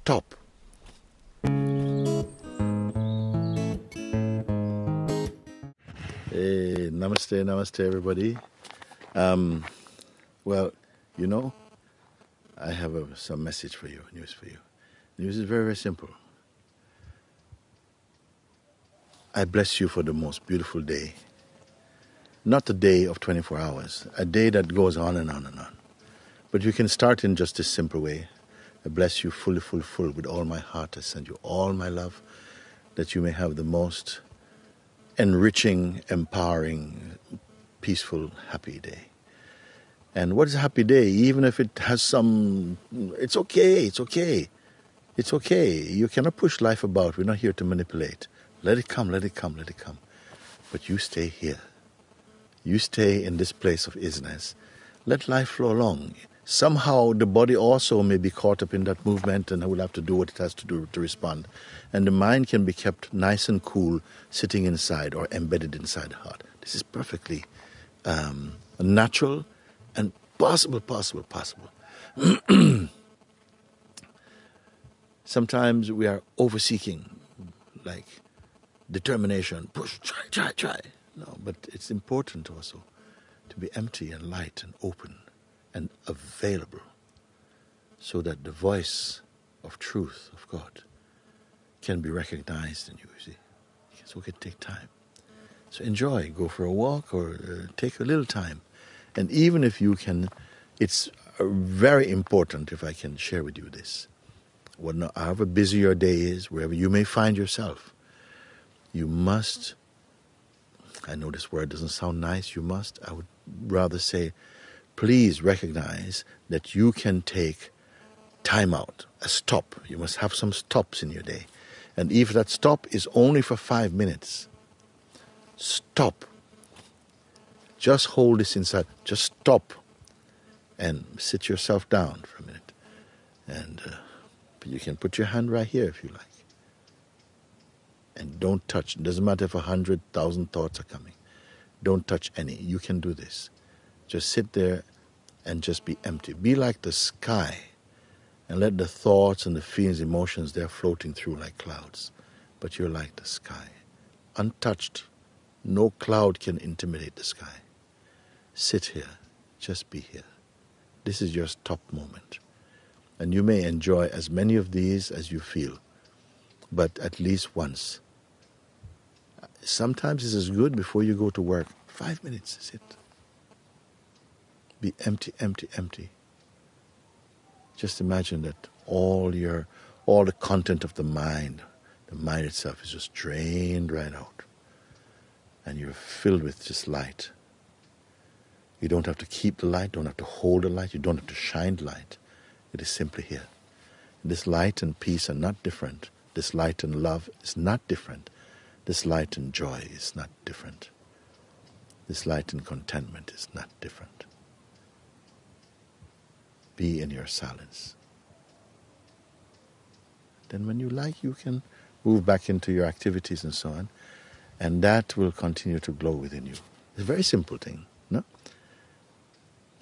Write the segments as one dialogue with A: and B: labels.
A: stop. Hey, namaste, namaste everybody. Well, you know, I have some message for you, news for you. News is very, very simple. I bless you for the most beautiful day. Not a day of 24 hours, a day that goes on and on and on. But you can start in just this simple way. I bless you full with all my heart. I send you all my love, that you may have the most enriching, empowering, peaceful, happy day. And what is a happy day? Even if it has some, it's okay. It's okay. You cannot push life about. We're not here to manipulate. Let it come. But you stay here. You stay in this place of isness. Let life flow along. Somehow the body also may be caught up in that movement and will have to do what it has to do to respond. And the mind can be kept nice and cool, sitting inside or embedded inside the heart. This is perfectly natural and possible. Sometimes we are overseeking, like determination, push, try. No, but it's important also to be empty and light and open and available, so that the voice of truth, of God, can be recognized in you, see. So it can take time. So enjoy, go for a walk or take a little time. And even if you can, it's very important if I can share with you this. However busy your day is, wherever you may find yourself, you must, I know this word doesn't sound nice, I would rather say, please recognize that you can take time out, a stop. You must have some stops in your day. And if that stop is only for 5 minutes, stop. Just hold this inside. Just stop and sit yourself down for a minute. And you can put your hand right here if you like. And don't touch. It doesn't matter if 100,000 thoughts are coming. Don't touch any. You can do this. Just sit there and just be empty. Be like the sky and let the thoughts and the feelings, emotions, they're floating through like clouds. But you're like the sky, untouched. No cloud can intimidate the sky. Sit here. Just be here. This is your stop moment. And you may enjoy as many of these as you feel, but at least once. Sometimes this is good before you go to work. 5 minutes, sit. Be empty. Just imagine that all the content of the mind itself is just drained right out. And you're filled with just light. You don't have to keep the light, don't have to hold the light, you don't have to shine the light. It is simply here. This light and peace are not different. This light and love is not different. This light and joy is not different. This light and contentment is not different. Be in your silence. Then when you like, you can move back into your activities and so on, and that will continue to glow within you. It's a very simple thing, no?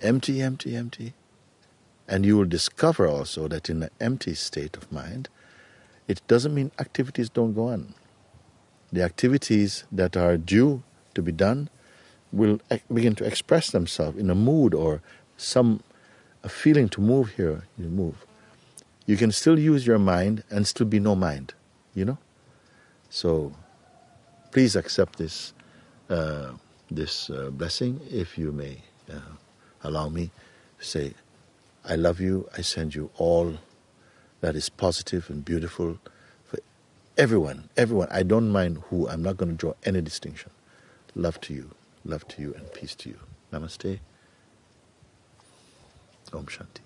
A: Empty. And you will discover also that in an empty state of mind, it doesn't mean activities don't go on. The activities that are due to be done will begin to express themselves in a mood or a feeling to move here, you move. You can still use your mind and still be no mind, you know? So please accept this blessing, if you may allow me to say, I love you, I send you all that is positive and beautiful for everyone. I don't mind who, I'm not going to draw any distinction. Love to you, and peace to you. Namaste. Om Shanti.